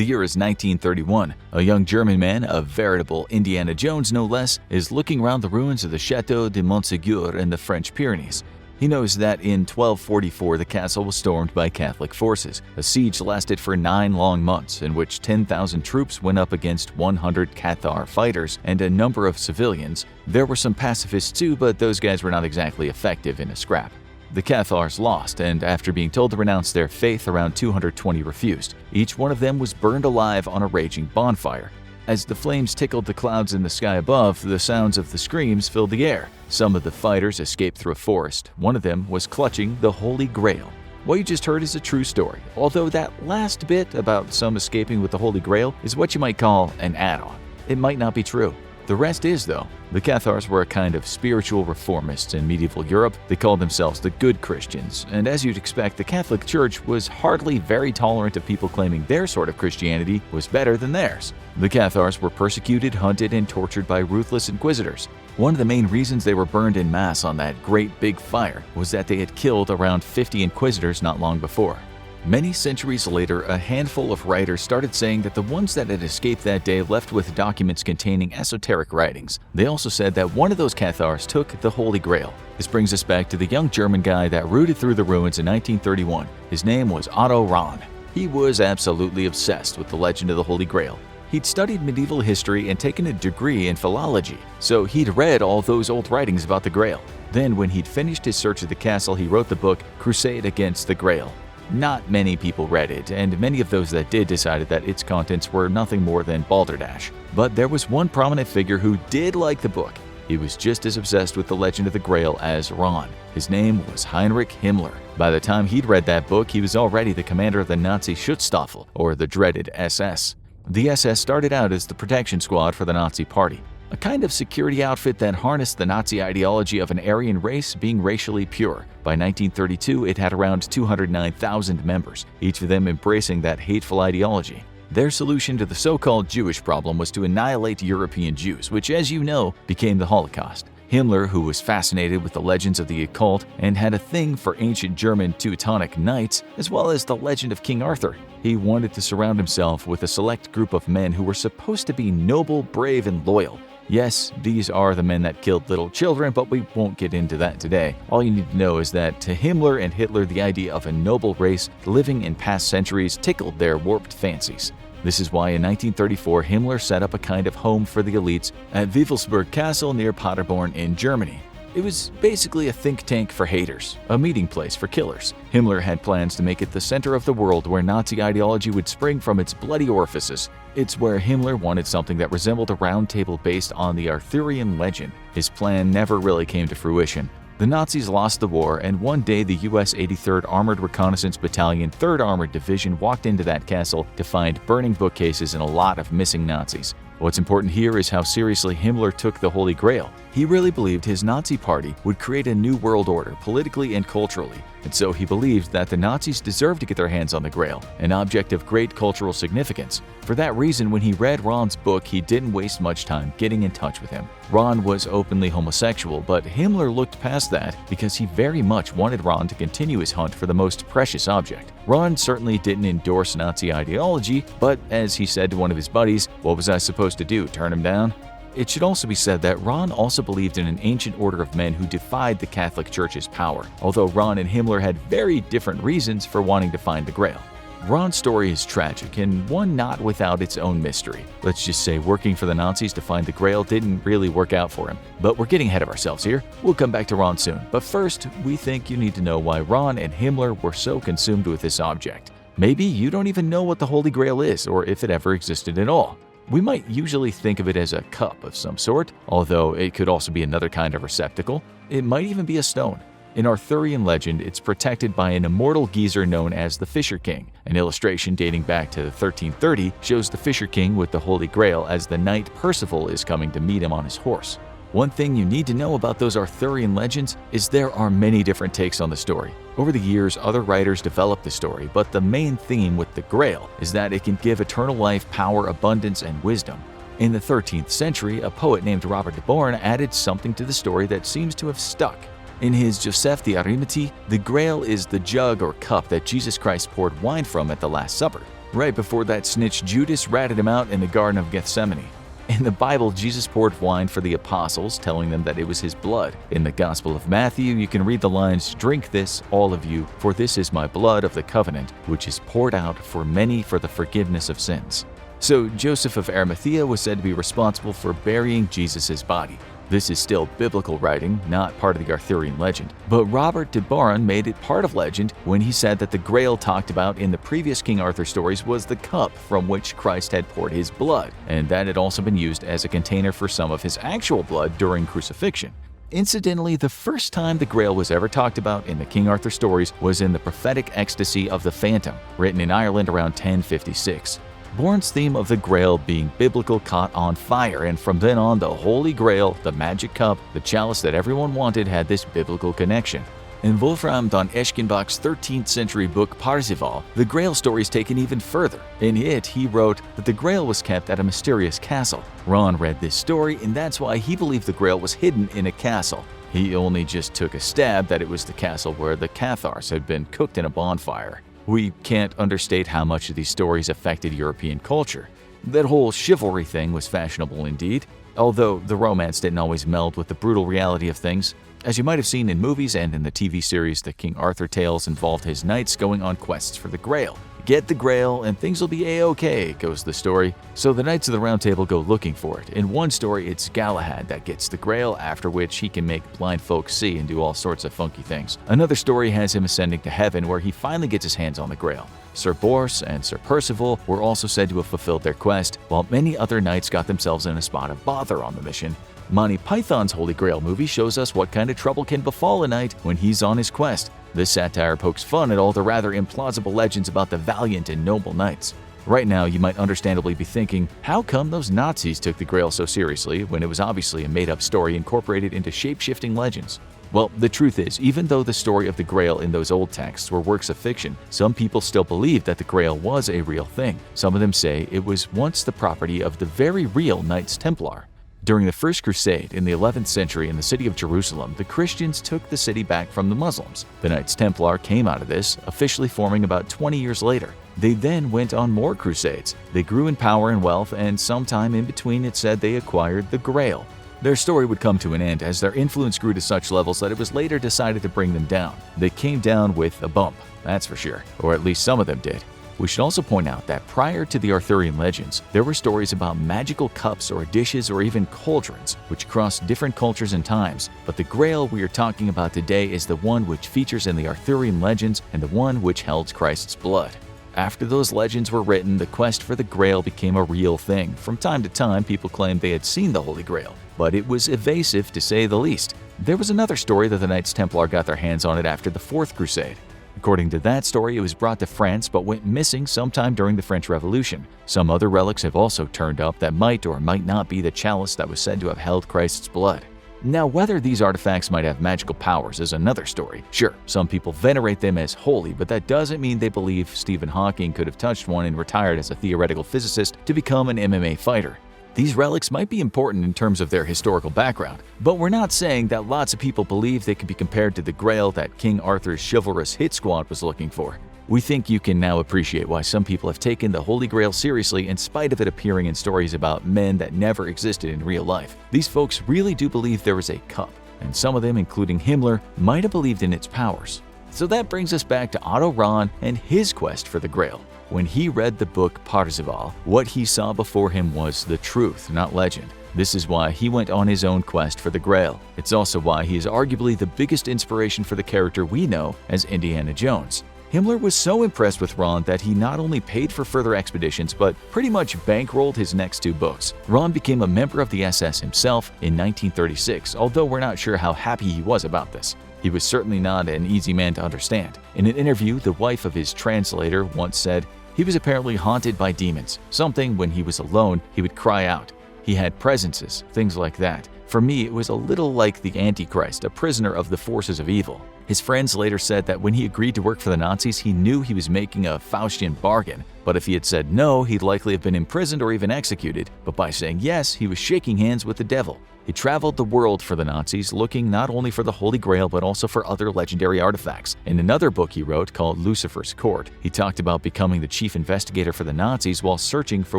The year is 1931. A young German man, a veritable Indiana Jones no less, is looking around the ruins of the Château de Montségur in the French Pyrenees. He knows that in 1244 the castle was stormed by Catholic forces. A siege lasted for 9 long months, in which 10,000 troops went up against 100 Cathar fighters and a number of civilians. There were some pacifists too, but those guys were not exactly effective in a scrap. The Cathars lost, and after being told to renounce their faith, around 220 refused. Each one of them was burned alive on a raging bonfire. As the flames tickled the clouds in the sky above, the sounds of the screams filled the air. Some of the fighters escaped through a forest. One of them was clutching the Holy Grail. What you just heard is a true story, although that last bit about some escaping with the Holy Grail is what you might call an add-on. It might not be true. The rest is, though. The Cathars were a kind of spiritual reformists in medieval Europe. They called themselves the Good Christians, and as you'd expect, the Catholic Church was hardly very tolerant of people claiming their sort of Christianity was better than theirs. The Cathars were persecuted, hunted, and tortured by ruthless inquisitors. One of the main reasons they were burned en masse on that great big fire was that they had killed around 50 inquisitors not long before. Many centuries later, a handful of writers started saying that the ones that had escaped that day left with documents containing esoteric writings. They also said that one of those Cathars took the Holy Grail. This brings us back to the young German guy that rooted through the ruins in 1931. His name was Otto Rahn. He was absolutely obsessed with the legend of the Holy Grail. He'd studied medieval history and taken a degree in philology, so he'd read all those old writings about the Grail. Then, when he'd finished his search of the castle, he wrote the book Crusade Against the Grail. Not many people read it, and many of those that did decided that its contents were nothing more than balderdash. But there was one prominent figure who did like the book. He was just as obsessed with the legend of the Grail as Rahn. His name was Heinrich Himmler. By the time he'd read that book, he was already the commander of the Nazi Schutzstaffel, or the dreaded SS. The SS started out as the protection squad for the Nazi Party, a kind of security outfit that harnessed the Nazi ideology of an Aryan race being racially pure. By 1932, it had around 209,000 members, each of them embracing that hateful ideology. Their solution to the so-called Jewish problem was to annihilate European Jews, which, as you know, became the Holocaust. Himmler, who was fascinated with the legends of the occult and had a thing for ancient German Teutonic knights, as well as the legend of King Arthur, he wanted to surround himself with a select group of men who were supposed to be noble, brave, and loyal. Yes, these are the men that killed little children, but we won't get into that today. All you need to know is that to Himmler and Hitler, the idea of a noble race living in past centuries tickled their warped fancies. This is why in 1934 Himmler set up a kind of home for the elites at Wewelsburg Castle near Paderborn in Germany. It was basically a think tank for haters, a meeting place for killers. Himmler had plans to make it the center of the world where Nazi ideology would spring from its bloody orifices. It's where Himmler wanted something that resembled a round table based on the Arthurian legend. His plan never really came to fruition. The Nazis lost the war, and one day the U.S. 83rd Armored Reconnaissance Battalion, 3rd Armored Division walked into that castle to find burning bookcases and a lot of missing Nazis. What's important here is how seriously Himmler took the Holy Grail. He really believed his Nazi party would create a new world order politically and culturally, and so he believed that the Nazis deserved to get their hands on the Grail, an object of great cultural significance. For that reason, when he read Rahn's book, he didn't waste much time getting in touch with him. Rahn was openly homosexual, but Himmler looked past that because he very much wanted Rahn to continue his hunt for the most precious object. Rahn certainly didn't endorse Nazi ideology, but as he said to one of his buddies, "What was I supposed to do, turn him down?" It should also be said that Rahn also believed in an ancient order of men who defied the Catholic Church's power, although Rahn and Himmler had very different reasons for wanting to find the Grail. Rahn's story is tragic and one not without its own mystery. Let's just say working for the Nazis to find the Grail didn't really work out for him. But we're getting ahead of ourselves here. We'll come back to Rahn soon. But first, we think you need to know why Rahn and Himmler were so consumed with this object. Maybe you don't even know what the Holy Grail is or if it ever existed at all. We might usually think of it as a cup of some sort, although it could also be another kind of receptacle. It might even be a stone. In Arthurian legend, it's protected by an immortal geezer known as the Fisher King. An illustration dating back to 1330 shows the Fisher King with the Holy Grail as the knight Percival is coming to meet him on his horse. One thing you need to know about those Arthurian legends is there are many different takes on the story. Over the years, other writers developed the story, but the main theme with the Grail is that it can give eternal life, power, abundance, and wisdom. In the 13th century, a poet named Robert de Born added something to the story that seems to have stuck. In his Joseph the Arimathea, the Grail is the jug or cup that Jesus Christ poured wine from at the Last Supper. Right before that snitch Judas ratted him out in the Garden of Gethsemane. In the Bible, Jesus poured wine for the apostles, telling them that it was his blood. In the Gospel of Matthew, you can read the lines, "Drink this, all of you, for this is my blood of the covenant, which is poured out for many for the forgiveness of sins." So Joseph of Arimathea was said to be responsible for burying Jesus' body. This is still biblical writing, not part of the Arthurian legend. But Robert de Boron made it part of legend when he said that the Grail talked about in the previous King Arthur stories was the cup from which Christ had poured his blood, and that had also been used as a container for some of his actual blood during crucifixion. Incidentally, the first time the Grail was ever talked about in the King Arthur stories was in the prophetic ecstasy of the Phantom, written in Ireland around 1056. Bourne's theme of the Grail being biblical caught on fire, and from then on the Holy Grail, the magic cup, the chalice that everyone wanted had this biblical connection. In Wolfram von Eschenbach's 13th century book Parzival, the Grail story is taken even further. In it, he wrote that the Grail was kept at a mysterious castle. Ron read this story, and that's why he believed the Grail was hidden in a castle. He only just took a stab that it was the castle where the Cathars had been cooked in a bonfire. We can't understate how much of these stories affected European culture. That whole chivalry thing was fashionable indeed, although the romance didn't always meld with the brutal reality of things. As you might have seen in movies and in the TV series, the King Arthur tales involved his knights going on quests for the Grail. Get the Grail and things will be a-okay, goes the story. So the Knights of the Round Table go looking for it. In one story, it's Galahad that gets the Grail, after which he can make blind folks see and do all sorts of funky things. Another story has him ascending to heaven, where he finally gets his hands on the Grail. Sir Bors and Sir Percival were also said to have fulfilled their quest, while many other knights got themselves in a spot of bother on the mission. Monty Python's Holy Grail movie shows us what kind of trouble can befall a knight when he's on his quest. This satire pokes fun at all the rather implausible legends about the valiant and noble knights. Right now, you might understandably be thinking, how come those Nazis took the Grail so seriously when it was obviously a made-up story incorporated into shape-shifting legends? Well, the truth is, even though the story of the Grail in those old texts were works of fiction, some people still believe that the Grail was a real thing. Some of them say it was once the property of the very real Knights Templar. During the First Crusade in the 11th century in the city of Jerusalem, the Christians took the city back from the Muslims. The Knights Templar came out of this, officially forming about 20 years later. They then went on more crusades. They grew in power and wealth, and sometime in between it said they acquired the Grail. Their story would come to an end as their influence grew to such levels that it was later decided to bring them down. They came down with a bump, that's for sure, or at least some of them did. We should also point out that prior to the Arthurian legends, there were stories about magical cups or dishes or even cauldrons, which crossed different cultures and times, but the Grail we are talking about today is the one which features in the Arthurian legends and the one which held Christ's blood. After those legends were written, the quest for the Grail became a real thing. From time to time, people claimed they had seen the Holy Grail, but it was evasive to say the least. There was another story that the Knights Templar got their hands on it after the Fourth Crusade. According to that story, it was brought to France but went missing sometime during the French Revolution. Some other relics have also turned up that might or might not be the chalice that was said to have held Christ's blood. Now, whether these artifacts might have magical powers is another story. Sure, some people venerate them as holy, but that doesn't mean they believe Stephen Hawking could have touched one and retired as a theoretical physicist to become an MMA fighter. These relics might be important in terms of their historical background, but we're not saying that lots of people believe they can be compared to the Grail that King Arthur's chivalrous hit squad was looking for. We think you can now appreciate why some people have taken the Holy Grail seriously in spite of it appearing in stories about men that never existed in real life. These folks really do believe there is a cup, and some of them, including Himmler, might have believed in its powers. So that brings us back to Otto Rahn and his quest for the Grail. When he read the book Parzival, what he saw before him was the truth, not legend. This is why he went on his own quest for the Grail. It's also why he is arguably the biggest inspiration for the character we know as Indiana Jones. Himmler was so impressed with Rahn that he not only paid for further expeditions, but pretty much bankrolled his next two books. Rahn became a member of the SS himself in 1936, although we're not sure how happy he was about this. He was certainly not an easy man to understand. In an interview, the wife of his translator once said, he was apparently haunted by demons. Something, when he was alone, he would cry out. He had presences, things like that. For me, it was a little like the Antichrist, a prisoner of the forces of evil. His friends later said that when he agreed to work for the Nazis, he knew he was making a Faustian bargain. But if he had said no, he'd likely have been imprisoned or even executed. But by saying yes, he was shaking hands with the devil. He traveled the world for the Nazis, looking not only for the Holy Grail but also for other legendary artifacts. In another book he wrote called Lucifer's Court, he talked about becoming the chief investigator for the Nazis while searching for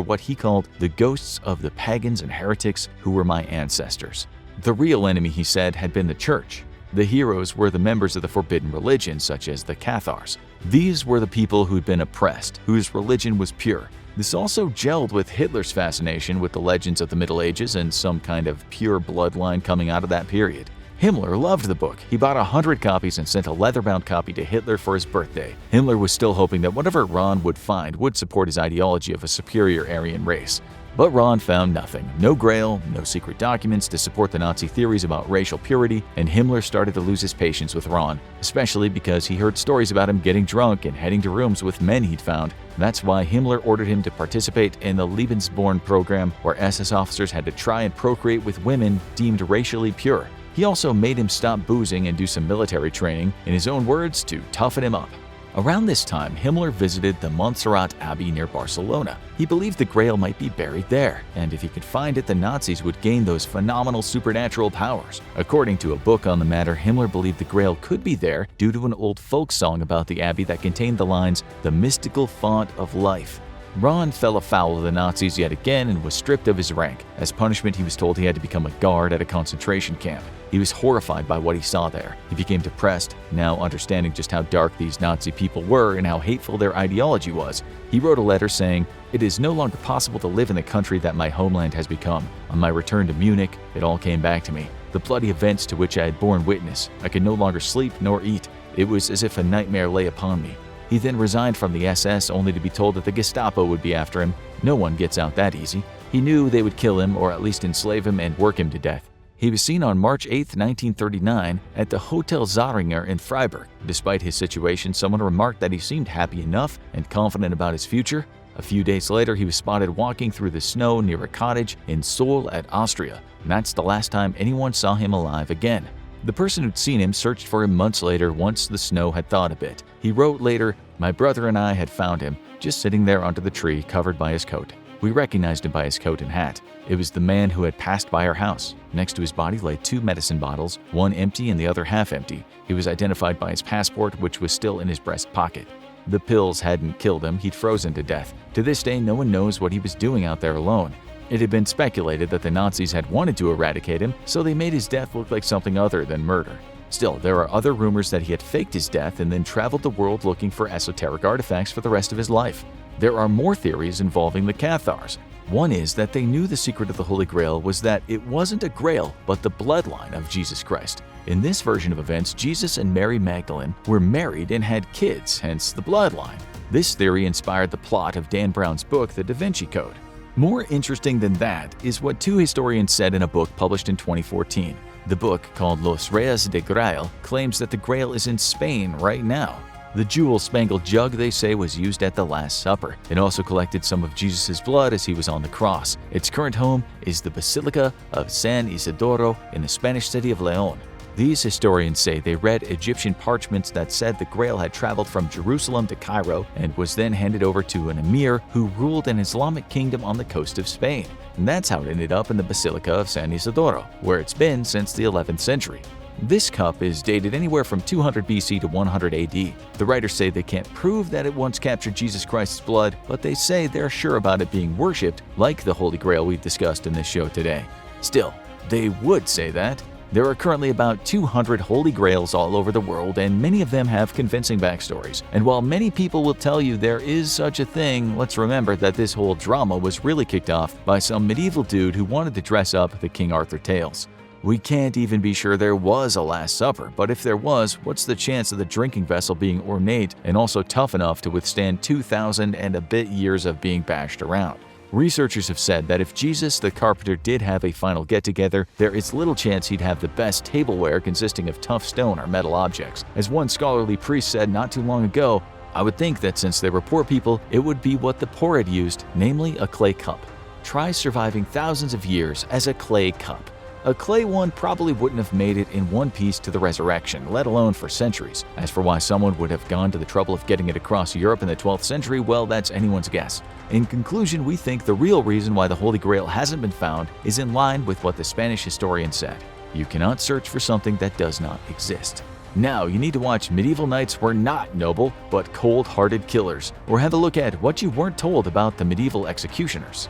what he called the ghosts of the pagans and heretics who were my ancestors. The real enemy, he said, had been the church. The heroes were the members of the forbidden religion, such as the Cathars. These were the people who'd been oppressed, whose religion was pure. This also gelled with Hitler's fascination with the legends of the Middle Ages and some kind of pure bloodline coming out of that period. Himmler loved the book. He bought 100 copies and sent a leather-bound copy to Hitler for his birthday. Himmler was still hoping that whatever Ron would find would support his ideology of a superior Aryan race. But Ron found nothing. No Grail, no secret documents to support the Nazi theories about racial purity, and Himmler started to lose his patience with Ron, especially because he heard stories about him getting drunk and heading to rooms with men he'd found. That's why Himmler ordered him to participate in the Lebensborn program, where SS officers had to try and procreate with women deemed racially pure. He also made him stop boozing and do some military training, in his own words, to toughen him up. Around this time, Himmler visited the Montserrat Abbey near Barcelona. He believed the Grail might be buried there, and if he could find it, the Nazis would gain those phenomenal supernatural powers. According to a book on the matter, Himmler believed the Grail could be there due to an old folk song about the Abbey that contained the lines, "The mystical font of life." Ron fell afoul of the Nazis yet again and was stripped of his rank. As punishment, he was told he had to become a guard at a concentration camp. He was horrified by what he saw there. He became depressed, now understanding just how dark these Nazi people were and how hateful their ideology was. He wrote a letter saying, "It is no longer possible to live in the country that my homeland has become. On my return to Munich, it all came back to me. The bloody events to which I had borne witness. I could no longer sleep nor eat. It was as if a nightmare lay upon me." He then resigned from the SS only to be told that the Gestapo would be after him. No one gets out that easy. He knew they would kill him or at least enslave him and work him to death. He was seen on March 8, 1939 at the Hotel Zaringer in Freiburg. Despite his situation, someone remarked that he seemed happy enough and confident about his future. A few days later, he was spotted walking through the snow near a cottage in Sohl at Austria. And that's the last time anyone saw him alive again. The person who'd seen him searched for him months later once the snow had thawed a bit. He wrote later, "My brother and I had found him, just sitting there under the tree covered by his coat. We recognized him by his coat and hat. It was the man who had passed by our house. Next to his body lay 2 medicine bottles, one empty and the other half empty. He was identified by his passport, which was still in his breast pocket. The pills hadn't killed him, he'd frozen to death. To this day, no one knows what he was doing out there alone. It had been speculated that the Nazis had wanted to eradicate him, so they made his death look like something other than murder. Still, there are other rumors that he had faked his death and then traveled the world looking for esoteric artifacts for the rest of his life. There are more theories involving the Cathars. One is that they knew the secret of the Holy Grail was that it wasn't a grail, but the bloodline of Jesus Christ. In this version of events, Jesus and Mary Magdalene were married and had kids, hence the bloodline. This theory inspired the plot of Dan Brown's book, The Da Vinci Code. More interesting than that is what 2 historians said in a book published in 2014. The book, called Los Reyes de Grail, claims that the Grail is in Spain right now. The jewel-spangled jug, they say, was used at the Last Supper. It also collected some of Jesus' blood as he was on the cross. Its current home is the Basilica of San Isidoro in the Spanish city of León. These historians say they read Egyptian parchments that said the Grail had traveled from Jerusalem to Cairo and was then handed over to an emir who ruled an Islamic kingdom on the coast of Spain. And that's how it ended up in the Basilica of San Isidoro, where it's been since the 11th century. This cup is dated anywhere from 200 BC to 100 AD. The writers say they can't prove that it once captured Jesus Christ's blood, but they say they're sure about it being worshipped, like the Holy Grail we've discussed in this show today. Still, they would say that. There are currently about 200 Holy Grails all over the world, and many of them have convincing backstories. And while many people will tell you there is such a thing, let's remember that this whole drama was really kicked off by some medieval dude who wanted to dress up the King Arthur tales. We can't even be sure there was a Last Supper, but if there was, what's the chance of the drinking vessel being ornate and also tough enough to withstand 2,000 and a bit years of being bashed around? Researchers have said that if Jesus the carpenter did have a final get-together, there is little chance he'd have the best tableware consisting of tough stone or metal objects. As one scholarly priest said not too long ago, "I would think that since they were poor people, it would be what the poor had used, namely a clay cup. Try surviving thousands of years as a clay cup." A clay one probably wouldn't have made it in one piece to the resurrection, let alone for centuries. As for why someone would have gone to the trouble of getting it across Europe in the 12th century, well, that's anyone's guess. In conclusion, we think the real reason why the Holy Grail hasn't been found is in line with what the Spanish historian said. You cannot search for something that does not exist. Now you need to watch Medieval Knights Were Not Noble, but Cold-Hearted Killers, or have a look at What You Weren't Told About the Medieval Executioners.